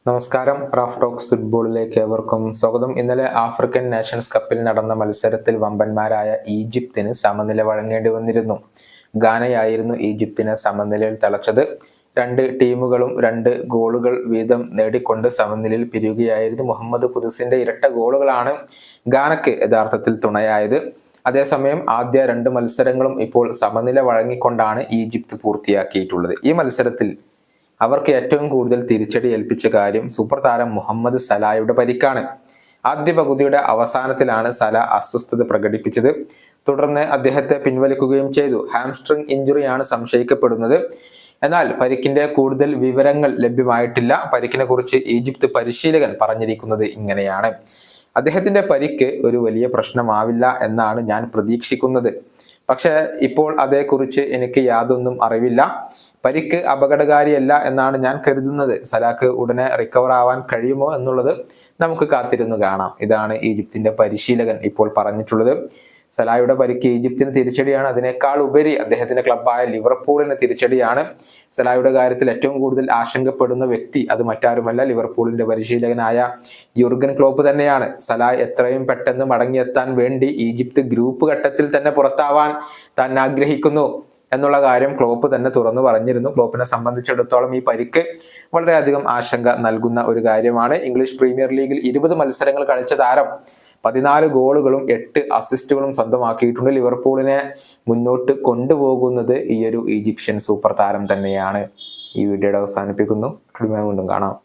നമസ്കാരം. Raf talks ഫുട്ബോളിലേക്ക് ഏവർക്കും സ്വാഗതം. ഇന്നലെ ആഫ്രിക്കൻ നേഷൻസ് കപ്പിൽ നടന്ന മത്സരത്തിൽ വമ്പന്മാരായ ഈജിപ്തിന് സമനില വഴങ്ങേണ്ടി വന്നിരുന്നു. ഗാനയായിരുന്നു ഈജിപ്തിനെ സമനിലയിൽ തളച്ചത്. രണ്ട് ടീമുകളും 2 ഗോളുകൾ വീതം നേടിക്കൊണ്ട് സമനിലയിൽ പിരിയുകയായിരുന്നു. മുഹമ്മദ് ഖുദ്സിന്റെ ഇരട്ട ഗോളുകളാണ് ഗാനയ്ക്ക് യഥാർത്ഥത്തിൽ തുണയായത്. അതേസമയം ആദ്യ 2 മത്സരങ്ങളും ഇപ്പോൾ സമനില വഴങ്ങിക്കൊണ്ടാണ് ഈജിപ്ത് പൂർത്തിയാക്കിയിട്ടുള്ളത്. ഈ മത്സരത്തിൽ അവർക്ക് ഏറ്റവും കൂടുതൽ തിരിച്ചടി ഏൽപ്പിച്ച കാര്യം സൂപ്പർ താരം മുഹമ്മദ് സലായുടെ പരിക്കാണ്. ആദ്യ പകുതിയുടെ അവസാനത്തിലാണ് സല അസ്വസ്ഥത പ്രകടിപ്പിച്ചത്. തുടർന്ന് അദ്ദേഹത്തെ പിൻവലിക്കുകയും ചെയ്തു. ഹാംസ്ട്രിങ് ഇഞ്ചുറിയാണ് സംശയിക്കപ്പെടുന്നത്. എന്നാൽ പരിക്കിന്റെ കൂടുതൽ വിവരങ്ങൾ ലഭ്യമായിട്ടില്ല. പരിക്കിനെ കുറിച്ച് ഈജിപ്ത് പരിശീലകൻ പറഞ്ഞിരിക്കുന്നത് ഇങ്ങനെയാണ്: അദ്ദേഹത്തിന്റെ പരിക്ക് ഒരു വലിയ പ്രശ്നമാവില്ല എന്നാണ് ഞാൻ പ്രതീക്ഷിക്കുന്നത്. പക്ഷെ ഇപ്പോൾ അതേക്കുറിച്ച് എനിക്ക് യാതൊന്നും അറിവില്ല. പരിക്ക് അപകടകാരിയല്ല എന്നാണ് ഞാൻ കരുതുന്നത്. സലാക്ക് ഉടനെ റിക്കവർ ആവാൻ കഴിയുമോ എന്നുള്ളത് നമുക്ക് കാത്തിരുന്നു കാണാം. ഇതാണ് ഈജിപ്തിന്റെ പരിശീലകൻ ഇപ്പോൾ പറഞ്ഞിട്ടുള്ളത്. സലായുടെ പരിക്ക് ഈജിപ്തിന് തിരിച്ചടിയാണ്. അതിനേക്കാൾ ഉപരി അദ്ദേഹത്തിന്റെ ക്ലബ്ബായ ലിവർപൂളിന് തിരിച്ചടിയാണ്. സലായുടെ കാര്യത്തിൽ ഏറ്റവും കൂടുതൽ ആശങ്കപ്പെടുന്ന വ്യക്തി അത് മറ്റാരുമല്ല, ലിവർപൂളിന്റെ പരിശീലകനായ യുർഗൻ ക്ലോപ്പ് തന്നെയാണ്. സലാ എത്രയും പെട്ടെന്ന് മടങ്ങിയെത്താൻ വേണ്ടി ഈജിപ്ത് ഗ്രൂപ്പ് ഘട്ടത്തിൽ തന്നെ പുറത്താവാൻ താൻ ആഗ്രഹിക്കുന്നു എന്നുള്ള കാര്യം ക്ലോപ്പ് തന്നെ തുറന്നു പറഞ്ഞിരുന്നു. ക്ലോപ്പിനെ സംബന്ധിച്ചിടത്തോളം ഈ പരിക്ക് വളരെയധികം ആശങ്ക നൽകുന്ന ഒരു കാര്യമാണ്. ഇംഗ്ലീഷ് പ്രീമിയർ ലീഗിൽ 20 മത്സരങ്ങൾ കളിച്ച താരം 14 ഗോളുകളും 8 അസിസ്റ്റുകളും സ്വന്തമാക്കിയിട്ടുണ്ട്. ലിവർപൂളിനെ മുന്നോട്ട് കൊണ്ടുപോകുന്നത് ഈ ഒരു ഈജിപ്ഷ്യൻ സൂപ്പർ താരം തന്നെയാണ്. ഈ വീഡിയോയുടെ അവസാനിപ്പിക്കുന്നു. വീണ്ടും കാണാം.